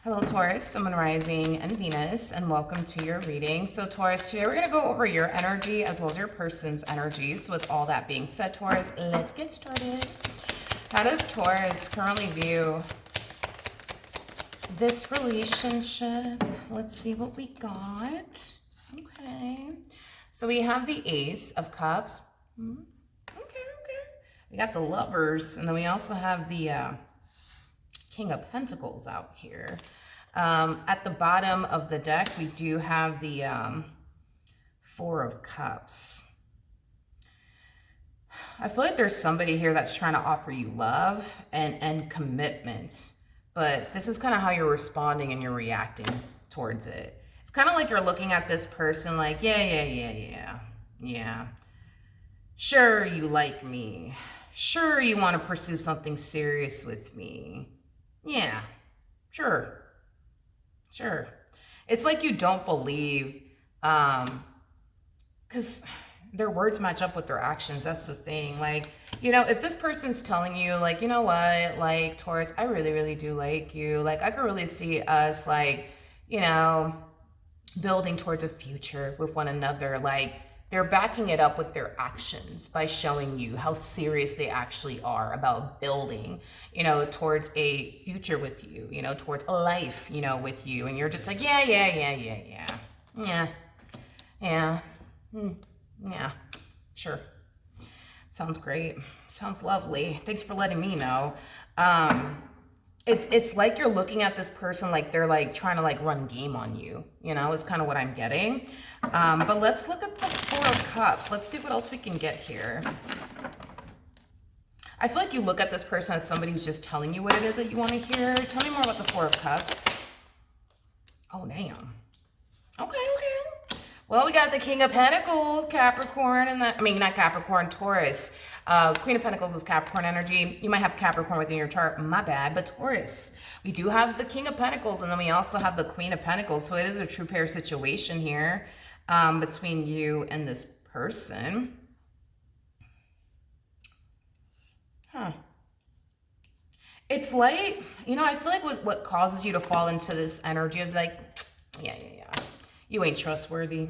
Hello Taurus, Sun, Moon, Rising, and Venus, and welcome to your reading. So Taurus, today we're going to go over your energy as well as your person's energy. So with all that being said, Taurus, let's get started. How does Taurus currently view this relationship? Let's see what we got. Okay. So we have the Ace of Cups. Okay. We got the Lovers, and then we also have the King of Pentacles out here. At the bottom of the deck, we do have the Four of Cups. I feel like there's somebody here that's trying to offer you love and commitment, but this is kind of how you're responding and you're reacting towards it. It's kind of like you're looking at this person like, yeah. Sure, you like me. Sure, you want to pursue something serious with me. Yeah, sure. It's like you don't believe, because their words match up with their actions. That's the thing. Like, you know, if this person's telling you, like, you know what, like, Taurus, I really do like you. Like, I could really see us, like, you know, building towards a future with one another. Like, they're backing it up with their actions by showing you how serious they actually are about building, you know, towards a future with you, you know, towards a life, you know, with you. And you're just like, yeah, sure. Sounds great. Sounds lovely. Thanks for letting me know. It's like you're looking at this person like they're like trying to like run game on you, you know, is kind of what I'm getting. But let's look at the Four of Cups. Let's see what else we can get here. I feel like you look at this person as somebody who's just telling you what it is that you want to hear. Tell me more about the Four of Cups. Oh, damn. Okay. Well, we got the King of Pentacles, Capricorn, and not Capricorn, Taurus. Queen of Pentacles is Capricorn energy. You might have Capricorn within your chart, my bad, but Taurus. We do have the King of Pentacles, and then we also have the Queen of Pentacles. So it is a true pair situation here between you and this person. It's like, you know, I feel like what causes you to fall into this energy of like, yeah. You ain't trustworthy.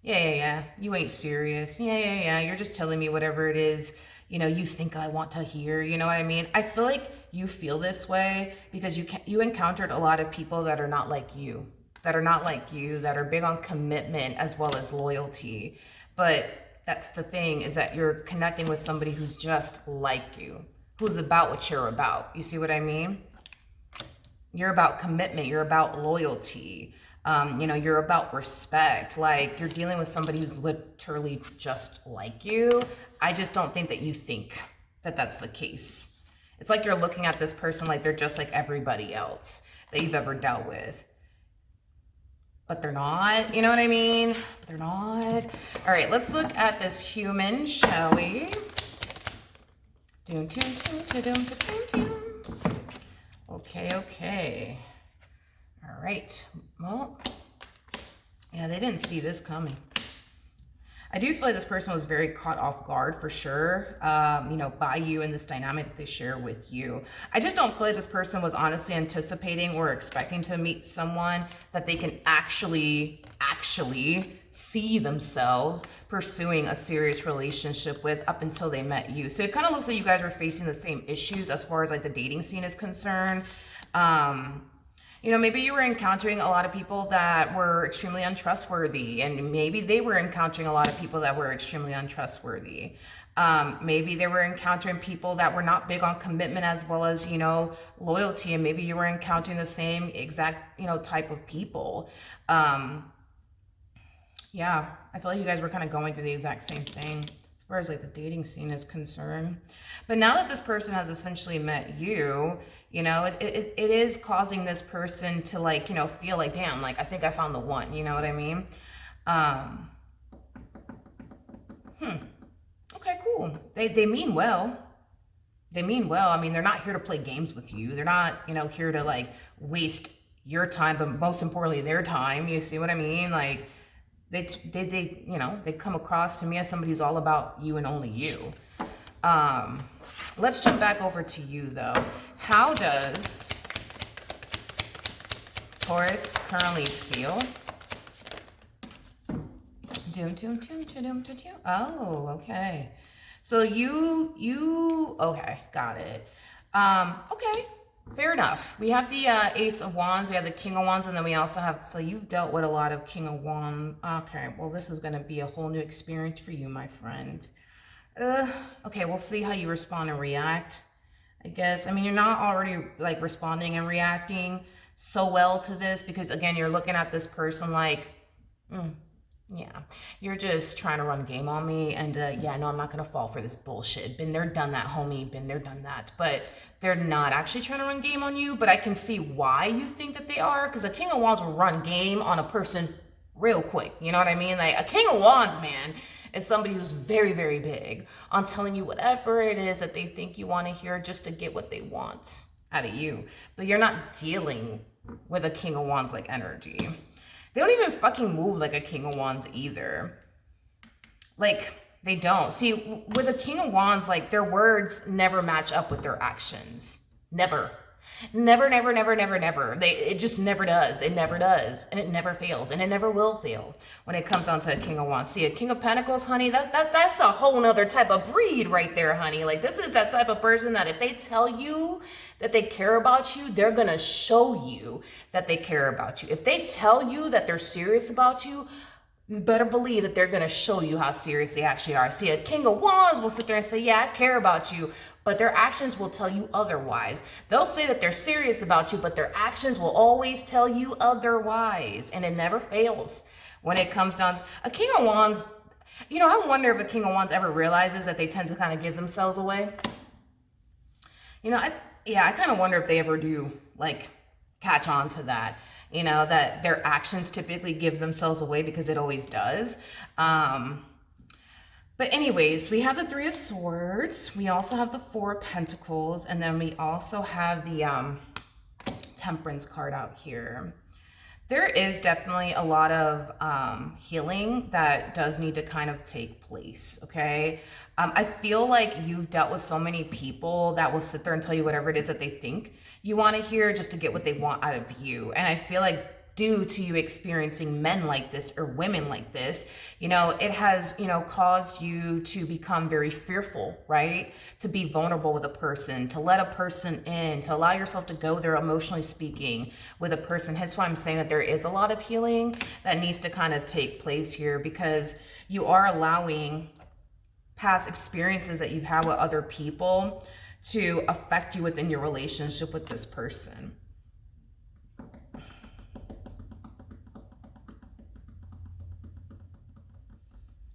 Yeah. You ain't serious. Yeah. You're just telling me whatever it is, you know, you think I want to hear. You know what I mean? I feel like you feel this way because you encountered a lot of people that are not like you, that are big on commitment as well as loyalty. But that's the thing, is that you're connecting with somebody who's just like you, who's about what you're about. You see what I mean? You're about commitment. You're about loyalty. You know, you're about respect. Like, you're dealing with somebody who's literally just like you. I just don't think that you think that that's the case. It's like you're looking at this person like they're just like everybody else that you've ever dealt with. But they're not, you know what I mean? They're not. All right, let's look at this human, shall we? Okay. All right, well, yeah, they didn't see this coming. I do feel like this person was very caught off guard for sure, you know, by you and this dynamic that they share with you. I just don't feel like this person was honestly anticipating or expecting to meet someone that they can actually see themselves pursuing a serious relationship with up until they met you. So it kind of looks like you guys were facing the same issues as far as like the dating scene is concerned. You know, maybe you were encountering a lot of people that were extremely untrustworthy, and maybe they were encountering a lot of people that were extremely untrustworthy. Maybe they were encountering people that were not big on commitment as well as, you know, loyalty, and maybe you were encountering the same exact, you know, type of people. Yeah, I feel like you guys were kind of going through the exact same thing as far as like the dating scene is concerned. But now that this person has essentially met you, you know, it is causing this person to like, you know, feel like, damn, like I think I found the one, you know what I mean? Okay, cool. They mean well. I mean, they're not here to play games with you. They're not, you know, here to like waste your time, but most importantly, their time. You see what I mean? Like, they you know, they come across to me as somebody who's all about you and only you. Let's jump back over to you though. How does Taurus currently feel. Oh, okay. So okay, got it. Okay, fair enough. We have the Ace of Wands, we have the King of Wands, and then we also have, so you've dealt with a lot of King of Wands. Okay, well, this is going to be a whole new experience for you, my friend. Okay, we'll see how you respond and react, I guess. I mean, you're not already like responding and reacting so well to this because, again, you're looking at this person like, yeah, you're just trying to run game on me. And yeah, no, I'm not going to fall for this bullshit. Been there, done that, homie. Been there, done that. But they're not actually trying to run game on you. But I can see why you think that they are. Because a King of Wands will run game on a person real quick. You know what I mean? Like a King of Wands, man, is somebody who's very, very big on telling you whatever it is that they think you want to hear just to get what they want out of you. But you're not dealing with a King of Wands like energy. They don't even fucking move like a King of Wands either. Like, they don't. See, with a King of Wands, like, their words never match up with their actions. Never. Never, never, never, never, never. It just never does. It never does. And it never fails. And it never will fail when it comes down to a King of Wands. See, a King of Pentacles, honey, that's a whole nother type of breed right there, honey. Like, this is that type of person that if they tell you that they care about you, they're going to show you that they care about you. If they tell you that they're serious about you, you better believe that they're going to show you how serious they actually are. See, a King of Wands will sit there and say, yeah, I care about you, but their actions will tell you otherwise. They'll say that they're serious about you, but their actions will always tell you otherwise, and it never fails when it comes down to a King of Wands. You know, I wonder if a King of Wands ever realizes that they tend to kind of give themselves away. You know, I kind of wonder if they ever do, like, catch on to that. You know, that their actions typically give themselves away because it always does. But anyways, we have the Three of Swords. We also have the Four of Pentacles. And then we also have the Temperance card out here. There is definitely a lot of healing that does need to kind of take place, okay? I feel like you've dealt with so many people that will sit there and tell you whatever it is that they think you want to hear just to get what they want out of you. And I feel like due to you experiencing men like this or women like this, you know, it has, you know, caused you to become very fearful, right? To be vulnerable with a person, to let a person in, to allow yourself to go there emotionally speaking with a person. Hence why I'm saying that there is a lot of healing that needs to kind of take place here, because you are allowing past experiences that you've had with other people to affect you within your relationship with this person.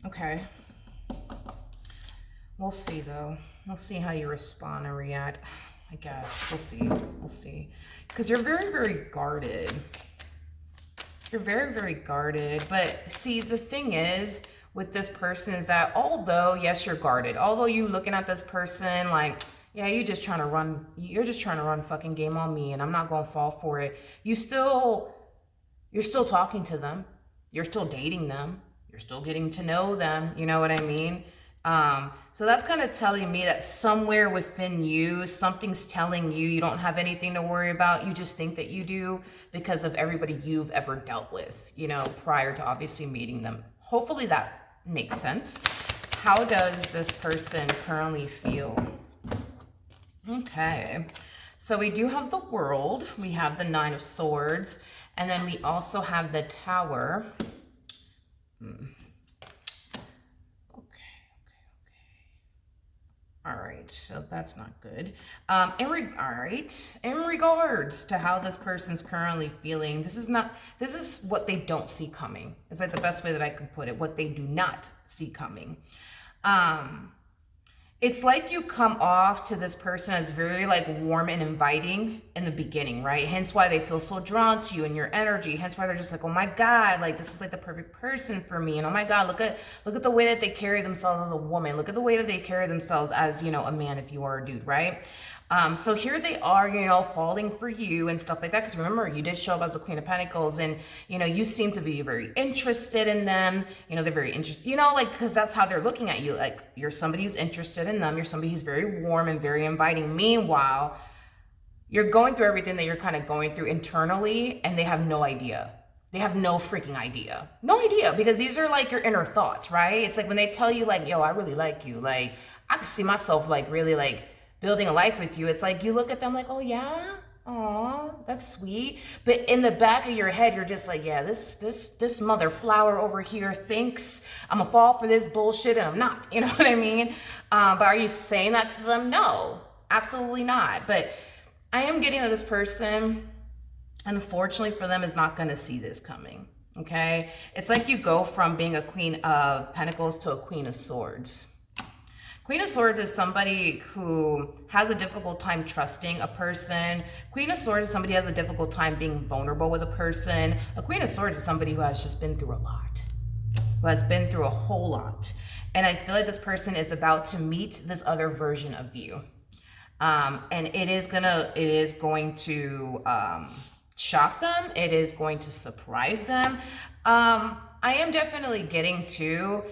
Okay. We'll see, though. We'll see how you respond and react. I guess. We'll see. We'll see. Because you're very, very guarded. You're very, very guarded. But see, the thing is with this person is that although, yes, you're guarded, although you looking at this person like, yeah, you're just trying to run fucking game on me and I'm not going to fall for it. You're still talking to them. You're still dating them. You're still getting to know them. You know what I mean? So that's kind of telling me that somewhere within you, something's telling you you don't have anything to worry about. You just think that you do because of everybody you've ever dealt with, you know, prior to obviously meeting them. Hopefully that makes sense. How does this person currently feel? Okay. So we do have the World. We have the Nine of Swords. And then we also have the Tower. All right, so that's not good. In regards to how this person's currently feeling, this is what they don't see coming. Is like the best way that I can put it, what they do not see coming. It's like you come off to this person as very like warm and inviting in the beginning, right? Hence why they feel so drawn to you and your energy. Hence why they're just like, oh my God, like this is like the perfect person for me. And oh my God, look at the way that they carry themselves as a woman. Look at the way that they carry themselves as, you know, a man if you are a dude, right? So here they are, you know, falling for you and stuff like that. Because remember, you did show up as a Queen of Pentacles and, you know, you seem to be very interested in them. You know, they're very interested, you know, like, because that's how they're looking at you. Like, you're somebody who's interested in them. You're somebody who's very warm and very inviting. Meanwhile, You're going through everything that you're kind of going through internally, and they have no idea. They have no freaking idea. No idea, because these are like your inner thoughts, right? It's like when they tell you like, yo, I really like you. Like, I could see myself like really like building a life with you. It's like you look at them like, oh yeah, aw, that's sweet. But in the back of your head, you're just like, yeah, this mother flower over here thinks I'm gonna fall for this bullshit, and I'm not. You know what I mean? But are you saying that to them? No, absolutely not. But I am getting that this person, unfortunately for them, is not going to see this coming. Okay, it's like you go from being a Queen of Pentacles to a Queen of Swords. Queen of Swords is somebody who has a difficult time trusting a person. Queen of Swords is somebody who has a difficult time being vulnerable with a person. A Queen of Swords is somebody who has just been through a lot, who has been through a whole lot. And I feel like this person is about to meet this other version of you. And it is going to shock them. It is going to surprise them. I am definitely getting to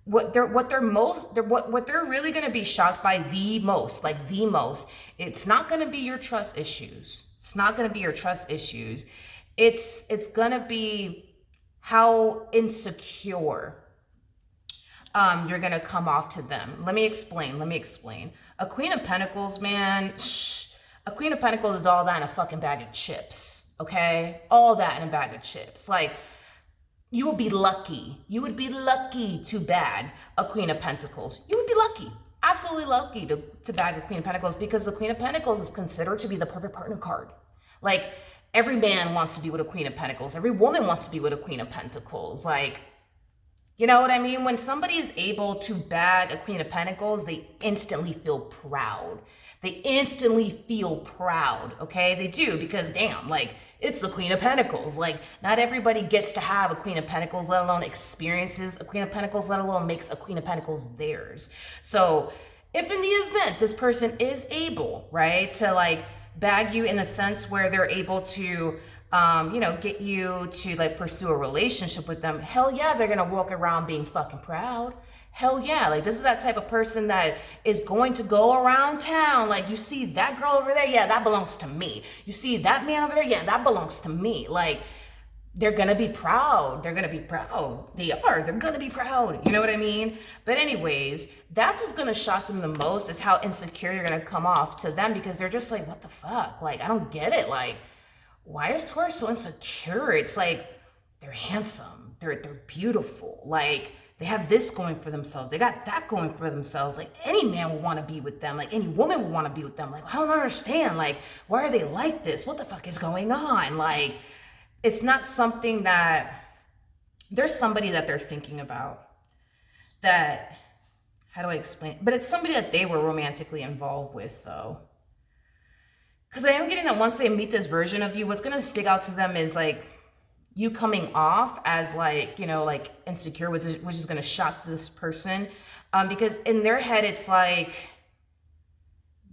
what they're really going to be shocked by the most, like the most. It's not going to be your trust issues. It's not going to be your trust issues. It's going to be how insecure you're gonna come off to them. Let me explain. A Queen of Pentacles, man, a Queen of Pentacles is all that in a fucking bag of chips, okay? All that in a bag of chips. Like, you would be lucky. You would be lucky to bag a Queen of Pentacles. You would be lucky, absolutely lucky to bag a Queen of Pentacles, because the Queen of Pentacles is considered to be the perfect partner card. Like, every man wants to be with a Queen of Pentacles. Every woman wants to be with a Queen of Pentacles. Like, you know what I mean? When somebody is able to bag a Queen of Pentacles, they instantly feel proud. They instantly feel proud, okay? They do, because damn, like, it's the Queen of Pentacles. Like, not everybody gets to have a Queen of Pentacles, let alone experiences a Queen of Pentacles, let alone makes a Queen of Pentacles theirs. So if in the event this person is able, right, to like bag you in the sense where they're able to get you to like pursue a relationship with them, hell yeah, they're gonna walk around being fucking proud. Hell yeah, like this is that type of person that is going to go around town. Like, you see that girl over there, yeah, that belongs to me. You see that man over there, yeah, that belongs to me. Like, they're gonna be proud. They're gonna be proud. They're gonna be proud. You know what I mean? But anyways, that's what's gonna shock them the most, is how insecure you're gonna come off to them, because they're just like, what the fuck? Like, I don't get it. Like, why is Taurus so insecure? It's like, they're handsome, they're beautiful, like they have this going for themselves, they got that going for themselves. Like, any man would want to be with them, like any woman would want to be with them. Like, I don't understand, like, why are they like this? What the fuck is going on? Like, it's not something that there's somebody that they're thinking about, that, how do I explain? But it's somebody that they were romantically involved with, though. Because I am getting that once they meet this version of you, what's going to stick out to them is like you coming off as like, like insecure, which is going to shock this person. Because in their head, it's like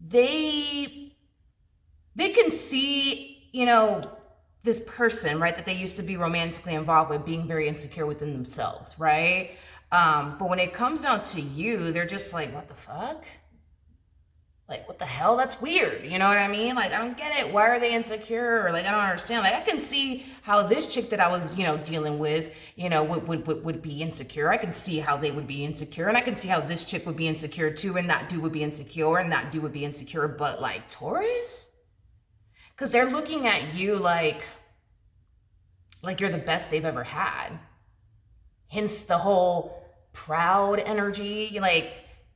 they can see, this person, right, that they used to be romantically involved with, being very insecure within themselves, right? But when it comes down to you, they're just like, what the fuck? Like, what the hell? That's weird. You know what I mean? Like, I don't get it. Why are they insecure? Or like, I don't understand. Like, I can see how this chick that I was, dealing with, would be insecure. I can see how they would be insecure. And I can see how this chick would be insecure too. And that dude would be insecure. And that dude would be insecure. But like, Taurus? Because they're looking at you like you're the best they've ever had. Hence the whole proud energy. Like,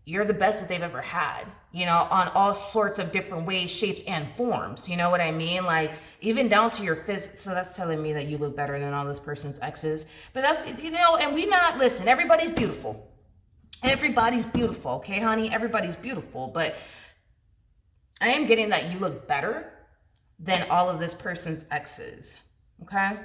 you're the best that they've ever had, on all sorts of different ways, shapes, and forms. You know what I mean? Like, even down to your physics. So that's telling me that you look better than all this person's exes. But that's, and listen, everybody's beautiful. Everybody's beautiful, okay, honey? Everybody's beautiful. But I am getting that you look better than all of this person's exes, okay?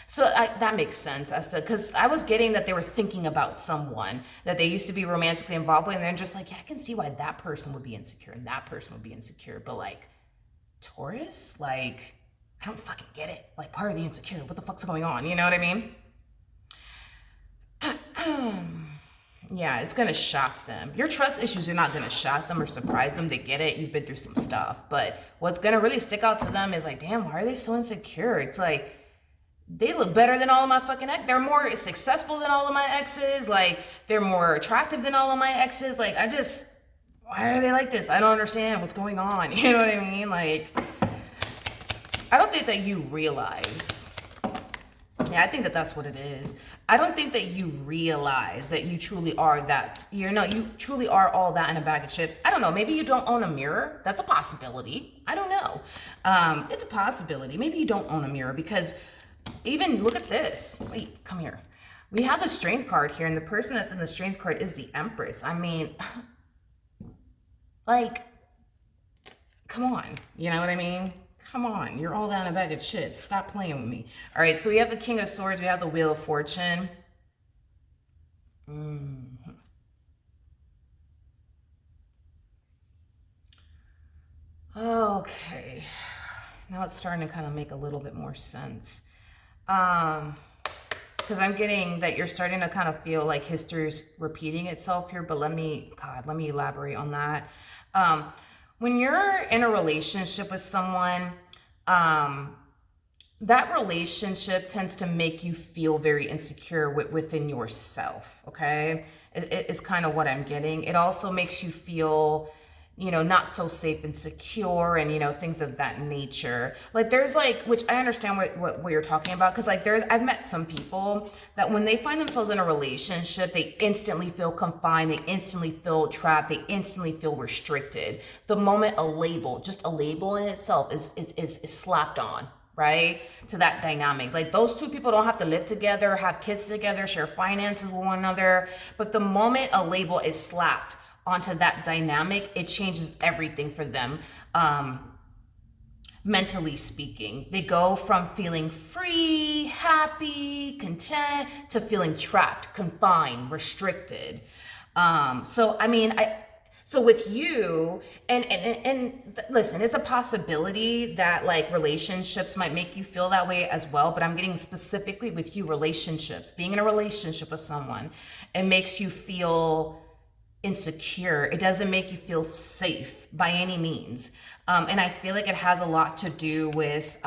So that makes sense as to, because I was getting that they were thinking about someone that they used to be romantically involved with, and they're just like, yeah, I can see why that person would be insecure and that person would be insecure. But like, Taurus, like, I don't fucking get it. Like, why are they insecure? What the fuck's going on? You know what I mean? Yeah, it's going to shock them. Your trust issues are not going to shock them or surprise them. They get it. You've been through some stuff. But what's going to really stick out to them is like, damn, why are they so insecure? It's like, they look better than all of my fucking ex. They're more successful than all of my exes. Like, they're more attractive than all of my exes. Like, why are they like this? I don't understand what's going on. You know what I mean? Like, I don't think that you realize. Yeah, I think that that's what it is. I don't think that you realize that you truly are that. You truly are all that in a bag of chips. I don't know. Maybe you don't own a mirror. That's a possibility. I don't know. It's a possibility. Maybe you don't own a mirror because even look at this. Wait, come here. We have the strength card here, and the person that's in the strength card is the Empress. I mean, like, come on. You know what I mean? Come on, you're all down a bag of chips. Stop playing with me. All right, so we have the King of Swords. We have the Wheel of Fortune. Okay. Now it's starting to kind of make a little bit more sense. Because I'm getting that you're starting to kind of feel like history's repeating itself here, but let me elaborate on that. When you're in a relationship with someone, that relationship tends to make you feel very insecure within yourself, okay? It's kind of what I'm getting. It also makes you feel, not so safe and secure and, things of that nature. Like there's like, which I understand what you're talking about. Cause like I've met some people that when they find themselves in a relationship, they instantly feel confined. They instantly feel trapped. They instantly feel restricted. The moment just a label in itself is slapped on, right? To that dynamic. Like those two people don't have to live together, have kids together, share finances with one another. But the moment a label is slapped onto that dynamic, it changes everything for them. Mentally speaking, they go from feeling free, happy, content to feeling trapped, confined, restricted. So with you, and listen, it's a possibility that like relationships might make you feel that way as well, but I'm getting specifically with you, relationships, being in a relationship with someone, it makes you feel insecure. It doesn't make you feel safe by any means. And I feel like it has a lot to do with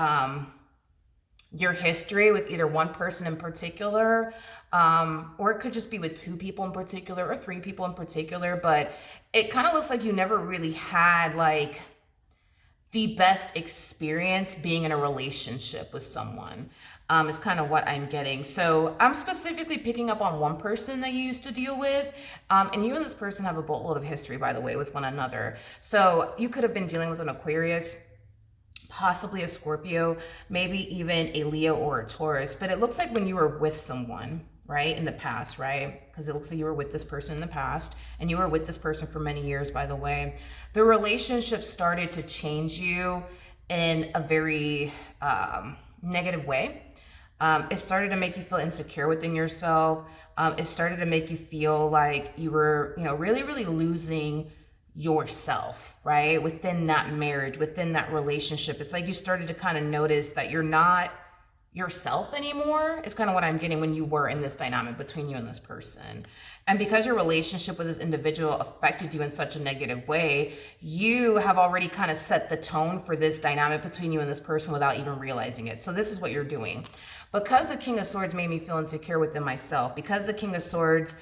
your history with either one person in particular, or it could just be with two people in particular or three people in particular. But it kind of looks like you never really had like the best experience being in a relationship with someone. Is kind of what I'm getting. So I'm specifically picking up on one person that you used to deal with. And you and this person have a boatload of history, by the way, with one another. So you could have been dealing with an Aquarius, possibly a Scorpio, maybe even a Leo or a Taurus. But it looks like when you were with someone, right, in the past, right? Because it looks like you were with this person in the past, and you were with this person for many years, by the way. The relationship started to change you in a very negative way. It started to make you feel insecure within yourself. It started to make you feel like you were, really, really losing yourself, right? Within that marriage, within that relationship. It's like you started to kind of notice that you're not yourself anymore. It's kind of what I'm getting when you were in this dynamic between you and this person. And because your relationship with this individual affected you in such a negative way, you have already kind of set the tone for this dynamic between you and this person without even realizing it. So this is what you're doing. Because the King of Swords made me feel insecure within myself, because the King of Swords,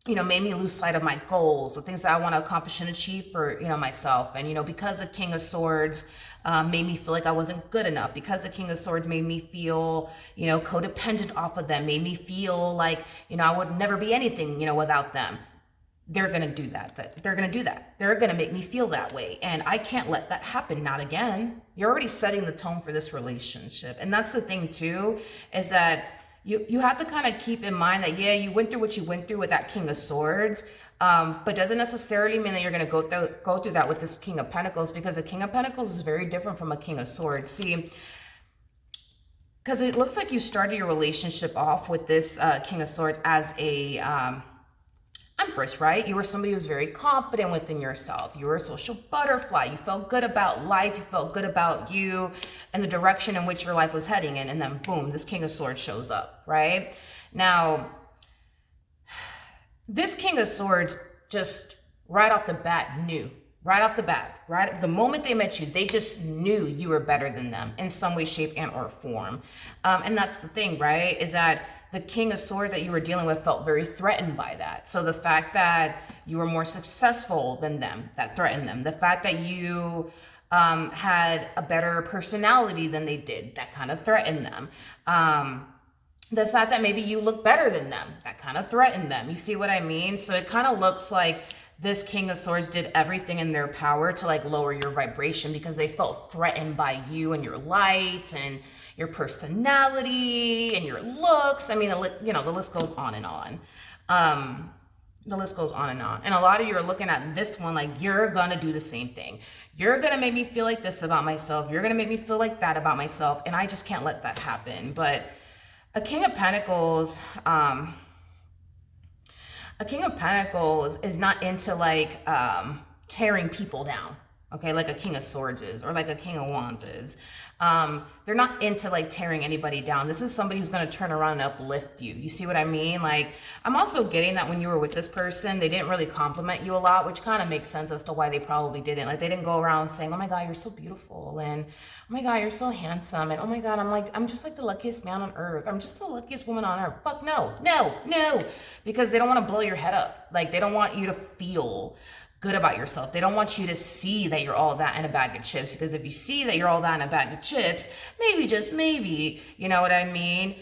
made me lose sight of my goals, the things that I want to accomplish and achieve for, myself. And, because the King of Swords made me feel like I wasn't good enough, because the King of Swords made me feel, codependent off of them, made me feel like, I would never be anything, without them. They're going to do that. They're going to do that. They're going to make me feel that way. And I can't let that happen. Not again. You're already setting the tone for this relationship. And that's the thing too, is that you have to kind of keep in mind that, yeah, you went through what you went through with that King of Swords, but doesn't necessarily mean that you're going to go through that with this King of Pentacles, because a King of Pentacles is very different from a King of Swords. See, because it looks like you started your relationship off with this King of Swords as a Empress, right? You were somebody who was very confident within yourself. You were a social butterfly. You felt good about life. You felt good about you and the direction in which your life was heading in. And then boom, this King of Swords shows up, right? Now, This King of Swords just right off the bat knew. Right off the bat, right the moment they met you, they just knew you were better than them in some way, shape, and or form. And that's the thing, right? Is that the King of Swords that you were dealing with felt very threatened by that. So the fact that you were more successful than them, that threatened them. The fact that you had a better personality than they did, that kind of threatened them. The fact that maybe you look better than them, that kind of threatened them. You see what I mean? So it kind of looks like this King of Swords did everything in their power to like lower your vibration because they felt threatened by you and your light and your personality and your looks. I mean, you know, the list goes on and on. The list goes on and on. And a lot of you are looking at this one like, you're gonna do the same thing. You're gonna make me feel like this about myself. You're gonna make me feel like that about myself. And I just can't let that happen. But a King of Pentacles, is not into like tearing people down, okay, like a King of Swords is, or like a King of Wands is. They're not into like tearing anybody down. This is somebody who's going to turn around and uplift you. You see what I mean? Like, I'm also getting that when you were with this person, they didn't really compliment you a lot, which kind of makes sense as to why they probably didn't. Like, they didn't go around saying, oh my God, you're so beautiful, and oh my God, you're so handsome, and oh my God, I'm just like the luckiest man on earth. I'm just the luckiest woman on earth. Fuck no, no, no. Because they don't want to blow your head up. Like, they don't want you to feel good about yourself. They don't want you to see that you're all that in a bag of chips, because if you see that you're all that in a bag of chips, maybe, just maybe, you know what I mean?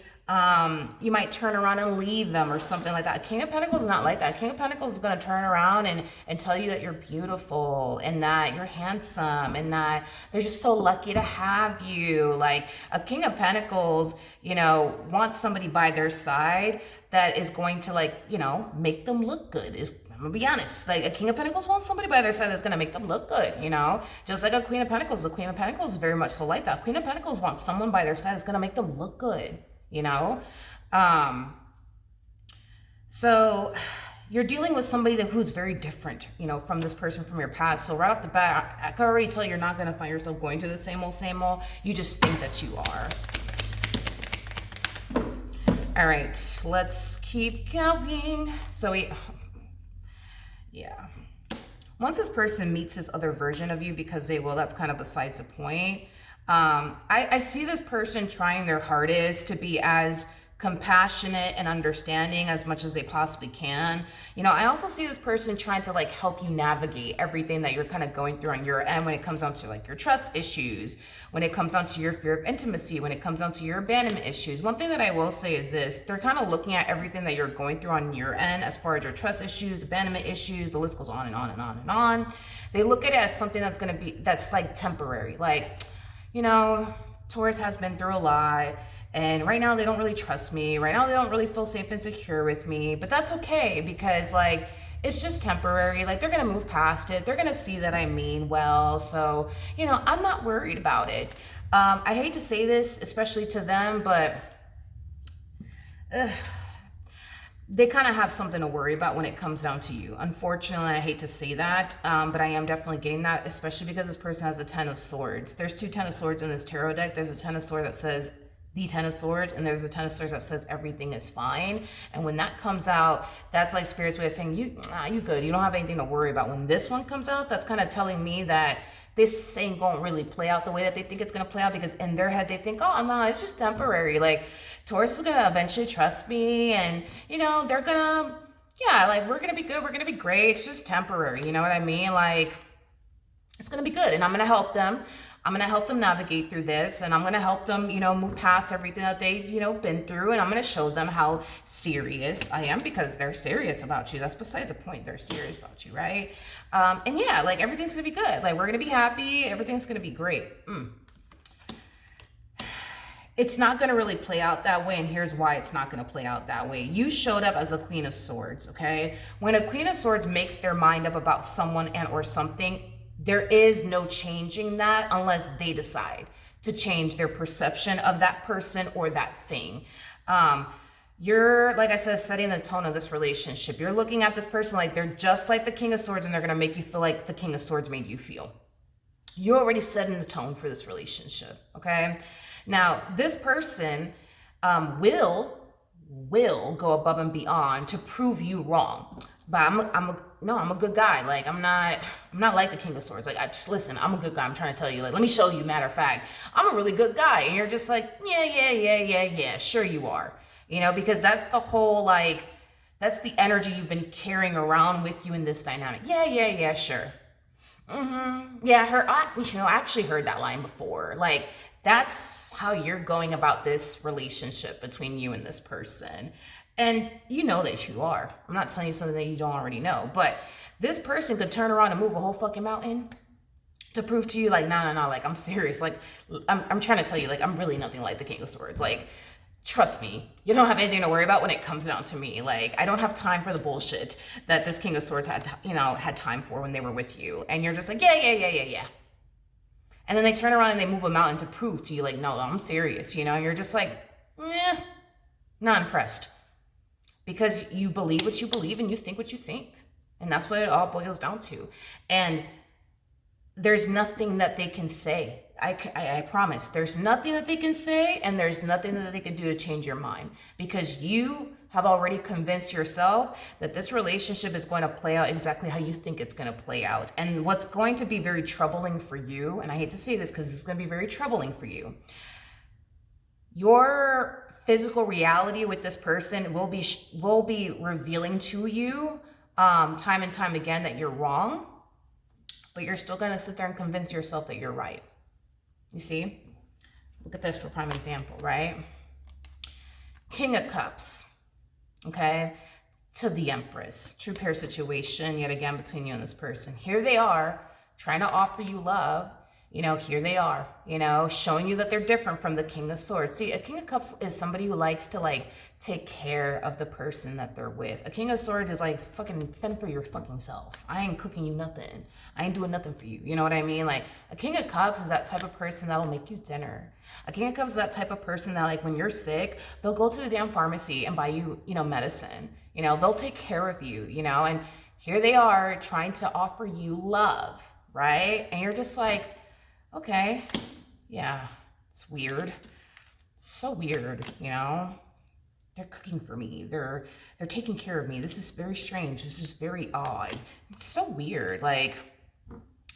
You might turn around and leave them or something like that. King of Pentacles is not like that. King of Pentacles is going to turn around and tell you that you're beautiful and that you're handsome and that they're just so lucky to have you. Like, a King of Pentacles, you know, wants somebody by their side that is going to, like, you know, make them look good. I'm gonna be honest, like, a King of Pentacles wants somebody by their side that's gonna make them look good, you know? Just like a Queen of Pentacles. The Queen of Pentacles is very much so like that. Queen of Pentacles wants someone by their side that's gonna make them look good, you know? So you're dealing with somebody who's very different, you know, from this person from your past. So right off the bat, I can already tell you're not gonna find yourself going to the same old, same old. You just think that you are. All right, let's keep going. So yeah. Once this person meets this other version of you, because they will, that's kind of besides the point. I see this person trying their hardest to be as compassionate and understanding as much as they possibly can. You know, I also see this person trying to like help you navigate everything that you're kind of going through on your end when it comes down to like your trust issues, when it comes down to your fear of intimacy, when it comes down to your abandonment issues. One thing that I will say is this: they're kind of looking at everything that you're going through on your end as far as your trust issues, abandonment issues, the list goes on and on and on and on. They look at it as something that's going to be, that's like temporary. Like, you know, Taurus has been through a lot, and right now they don't really trust me. Right now they don't really feel safe and secure with me, but that's okay, because like, it's just temporary. Like, they're going to move past it. They're going to see that I mean well. So, you know, I'm not worried about it. I hate to say this, especially to them, but they kind of have something to worry about when it comes down to you. Unfortunately, I hate to say that, but I am definitely getting that, especially because this person has a 10 of Swords. There's 2 10 of Swords in this tarot deck. There's a 10 of Swords that says the 10 of Swords, and there's a 10 of Swords that says everything is fine. And when that comes out, that's like Spirit's way of saying, you good. You don't have anything to worry about. When this one comes out, that's kind of telling me that this ain't gonna really play out the way that they think it's gonna play out, because in their head they think, oh no, it's just temporary. Like, Taurus is gonna eventually trust me, and you know, they're gonna, yeah, like, we're gonna be good, we're gonna be great, it's just temporary, you know what I mean? Like, it's gonna be good, and I'm gonna help them. I'm going to help them navigate through this, and I'm going to help them, you know, move past everything that they've, you know, been through. And I'm going to show them how serious I am, because they're serious about you. That's besides the point. They're serious about you, right? And yeah, like, everything's going to be good. Like, we're going to be happy. Everything's going to be great. It's not going to really play out that way, and here's why it's not going to play out that way. You showed up as a Queen of Swords, okay? When a Queen of Swords makes their mind up about someone and or something, there is no changing that unless they decide to change their perception of that person or that thing. You're, like I said, setting the tone of this relationship. You're looking at this person like they're just like the King of Swords, and they're going to make you feel like the King of Swords made you feel. You're already setting the tone for this relationship, okay? Now, this person will will go above and beyond to prove you wrong. But I'm a good guy. Like, I'm not like the King of Swords. Like, listen, I'm a good guy. I'm trying to tell you, like, let me show you, matter of fact, I'm a really good guy. And you're just like, yeah, sure you are. You know, because that's the whole, like, that's the energy you've been carrying around with you in this dynamic. Yeah, sure. Yeah, I actually heard that line before. Like, that's how you're going about this relationship between you and this person. And you know that you are. I'm not telling you something that you don't already know. But this person could turn around and move a whole fucking mountain to prove to you, like, no, like, I'm serious. Like, I'm trying to tell you, like, I'm really nothing like the King of Swords. Like, trust me, you don't have anything to worry about when it comes down to me. Like, I don't have time for the bullshit that this King of Swords had time for when they were with you. And you're just like, yeah. And then they turn around and they move a mountain to prove to you, like, no, I'm serious, you know? And you're just like, not impressed. Because you believe what you believe and you think what you think. And that's what it all boils down to. And there's nothing that they can say. I promise. There's nothing that they can say, and there's nothing that they can do to change your mind. Because you have already convinced yourself that this relationship is going to play out exactly how you think it's going to play out. And what's going to be very troubling for you, and I hate to say this because it's going to be very troubling for you, your physical reality with this person will be revealing to you time and time again that you're wrong, but you're still going to sit there and convince yourself that you're right. You see? Look at this for prime example, right? King of Cups, okay? To the Empress. True pair situation, yet again, between you and this person. Here they are, trying to offer you love. You know, here they are, you know, showing you that they're different from the King of Swords. See, a King of Cups is somebody who likes to, like, take care of the person that they're with. A King of Swords is like, fucking fend for your fucking self. I ain't cooking you nothing. I ain't doing nothing for you. You know what I mean? Like, a King of Cups is that type of person that'll make you dinner. A King of Cups is that type of person that, like, when you're sick, they'll go to the damn pharmacy and buy you, you know, medicine. You know, they'll take care of you, you know, and here they are trying to offer you love, right? And you're just like, okay, yeah, it's weird. It's so weird, you know? They're cooking for me. They're taking care of me. This is very strange. This is very odd. It's so weird. Like,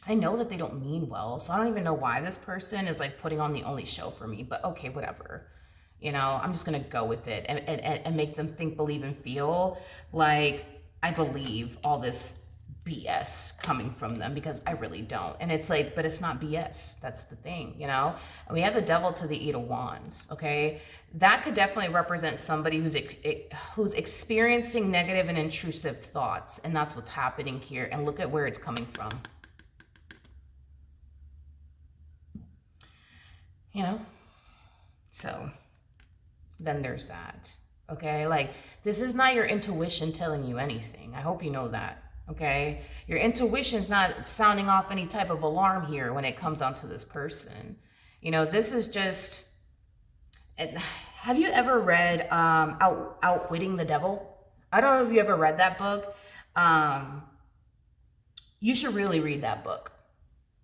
I know that they don't mean well, so I don't even know why this person is, like, putting on the only show for me, but okay, whatever. You know, I'm just gonna go with it and make them think, believe, and feel like I believe all this BS coming from them, because I really don't. And it's like, but it's not BS. That's the thing, you know? And we have the Devil to the 8 of Wands, okay? That could definitely represent somebody who's experiencing negative and intrusive thoughts, and that's what's happening here. And look at where it's coming from. You know? So then there's that, okay? Like, this is not your intuition telling you anything. I hope you know that. Okay, your intuition's not sounding off any type of alarm here when it comes onto this person. You know, this is just. Have you ever read Outwitting the Devil? I don't know if you ever read that book. You should really read that book.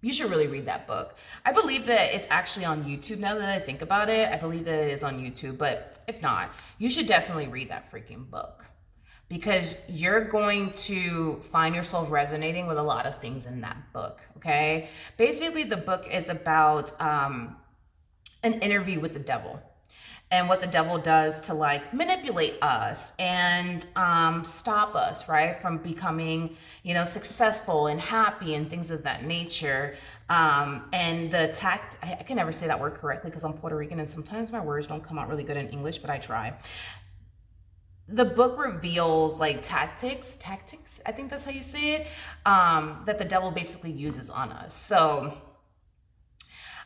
You should really read that book. I believe that it's actually on YouTube now that I think about it. I believe that it is on YouTube, but if not, you should definitely read that freaking book. Because you're going to find yourself resonating with a lot of things in that book, okay? Basically, the book is about an interview with the devil. And what the devil does to, like, manipulate us and stop us, right, from becoming, you know, successful and happy and things of that nature. And the I can never say that word correctly because I'm Puerto Rican and sometimes my words don't come out really good in English, but I try. The book reveals, like, tactics, I think that's how you say it, that the devil basically uses on us. So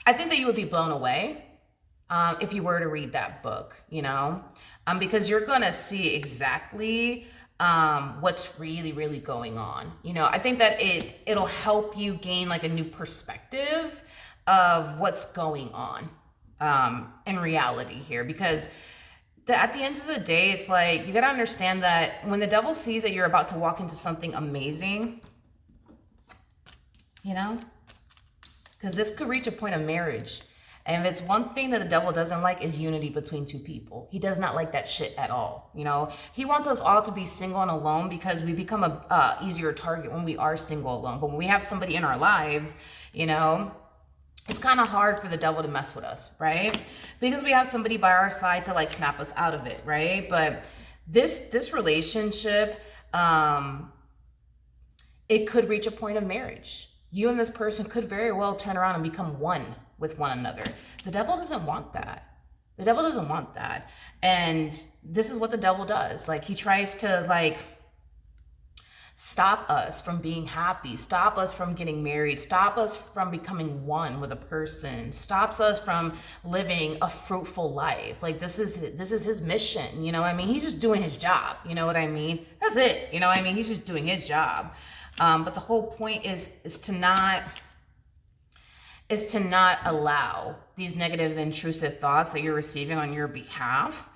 I think that you would be blown away if you were to read that book, you know, because you're going to see exactly what's really, really going on. You know, I think that it'll help you gain, like, a new perspective of what's going on in reality here, because at the end of the day, it's like, you got to understand that when the devil sees that you're about to walk into something amazing, you know, because this could reach a point of marriage. And if it's one thing that the devil doesn't like is unity between two people. He does not like that shit at all. You know, he wants us all to be single and alone because we become a easier target when we are single alone. But when we have somebody in our lives, you know, it's kind of hard for the devil to mess with us, right? Because we have somebody by our side to like snap us out of it, right? But this relationship, it could reach a point of marriage. You and this person could very well turn around and become one with one another. The devil doesn't want that. The devil doesn't want that. And this is what the devil does. Like, he tries to like stop us from being happy, stop us from getting married, stop us from becoming one with a person, stops us from living a fruitful life. Like, this is his mission, you know what I mean? He's just doing his job, you know what I mean? That's it, you know what I mean? He's just doing his job. But the whole point is to not allow these negative, intrusive thoughts that you're receiving on your behalf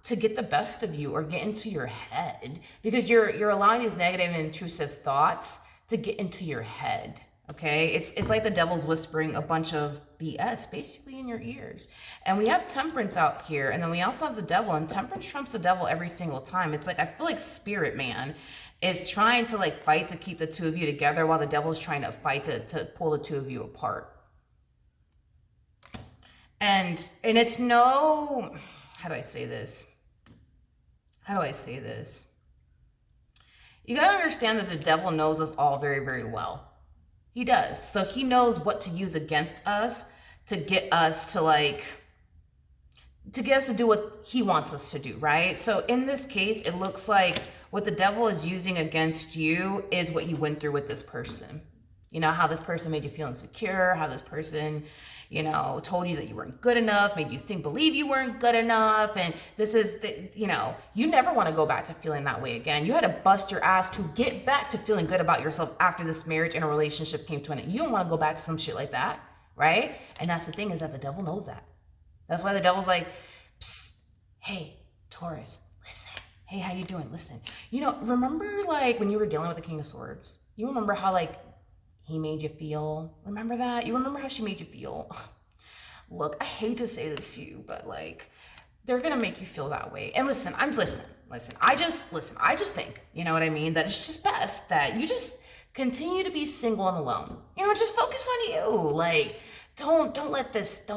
to get the best of you or get into your head, because you're allowing these negative, intrusive thoughts to get into your head. Okay, it's like the devil's whispering a bunch of BS basically in your ears. And we have temperance out here, and then we also have the devil, and temperance trumps the devil every single time. It's like, I feel like spirit man is trying to like fight to keep the two of you together while the devil's trying to fight to pull the two of you apart. And it's no, how do I say this? You gotta understand that the devil knows us all very, very well. He does. So he knows what to use against us to get us to do what he wants us to do, right? So in this case, it looks like what the devil is using against you is what you went through with this person. You know, how this person made you feel insecure, how this person, you know, told you that you weren't good enough, made you believe you weren't good enough. And this is, you know, you never want to go back to feeling that way again. You had to bust your ass to get back to feeling good about yourself after this marriage and a relationship came to an end. You don't want to go back to some shit like that, right? And that's the thing, is that the devil knows that. That's why the devil's like, psst, hey, Taurus, listen. Hey, how you doing? Listen. You know, remember like when you were dealing with the King of Swords? You remember how like he made you feel? Remember that? You remember how she made you feel? Look, I hate to say this to you, but like, they're gonna make you feel that way. And listen, I just think, you know what I mean, that it's just best that you just continue to be single and alone. You know, just focus on you. Like, don't let this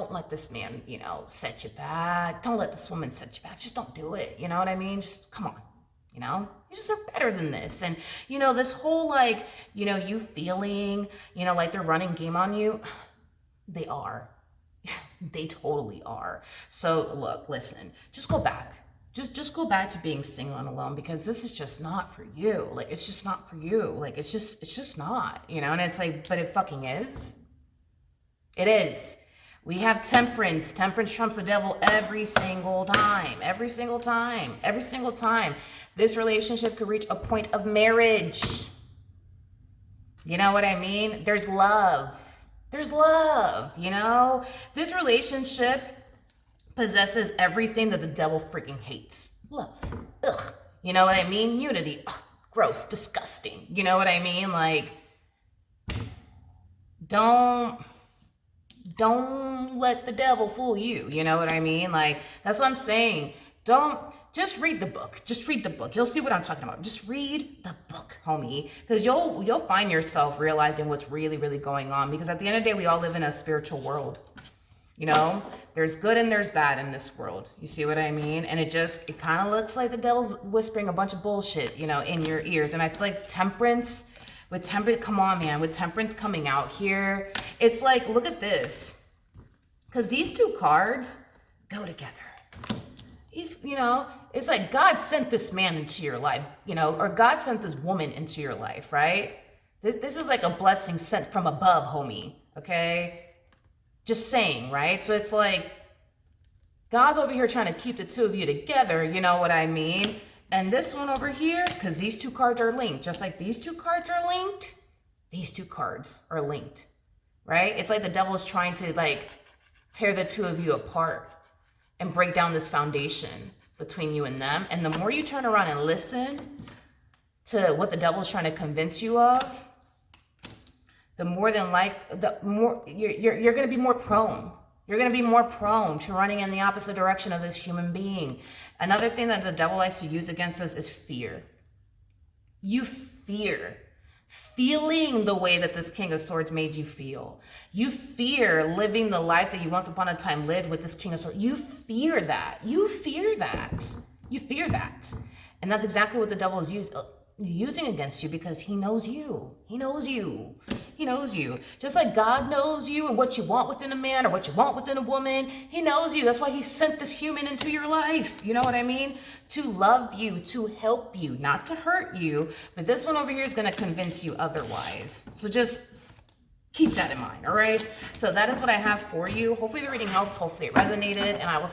man, you know, set you back. Don't let this woman set you back. Just don't do it. You know what I mean? Just come on. You know, you deserve better than this. And, you know, this whole like, you know, you feeling, you know, like they're running game on you. They are. They totally are. So look, listen, just go back. Just go back to being single and alone, because this is just not for you. Like, it's just not for you. Like, it's just not, you know? And it's like, but it fucking is. It is. We have temperance. Temperance trumps the devil every single time. Every single time. Every single time. This relationship could reach a point of marriage. You know what I mean? There's love. There's love, you know? This relationship possesses everything that the devil freaking hates. Love. Ugh. You know what I mean? Unity. Ugh. Gross. Disgusting. You know what I mean? Like, don't let the devil fool you. You know what I mean? Like, that's what I'm saying. Just read the book. Just read the book. You'll see what I'm talking about. Just read the book, homie. Because you'll find yourself realizing what's really, really going on. Because at the end of the day, we all live in a spiritual world. You know, there's good and there's bad in this world. You see what I mean? And it kind of looks like the devil's whispering a bunch of bullshit, you know, in your ears. And I feel like temperance, come on, man, with temperance coming out here, it's like, look at this. Because these two cards go together. You know, it's like God sent this man into your life, you know, or God sent this woman into your life, right? This is like a blessing sent from above, homie, okay? Just saying, right? So it's like God's over here trying to keep the two of you together, you know what I mean? And this one over here, because these two cards are linked, just like these two cards are linked, these two cards are linked, right? It's like the devil's trying to like tear the two of you apart and break down this foundation between you and them. And the more you turn around and listen to what the devil's trying to convince you of, the more than the more you're going to be more prone. You're going to be more prone to running in the opposite direction of this human being. Another thing that the devil likes to use against us is fear. You fear. Feeling the way that this King of Swords made you feel. You fear living the life that you once upon a time lived with this King of Swords. You fear that. You fear that. You fear that. And that's exactly what the devil is using against you, because he knows you. He knows you. He knows you. Just like God knows you and what you want within a man or what you want within a woman. He knows you. That's why he sent this human into your life. You know what I mean? To love you, to help you, not to hurt you. But this one over here is going to convince you otherwise. So just keep that in mind, all right? So that is what I have for you. Hopefully the reading helped. Hopefully it resonated. And I will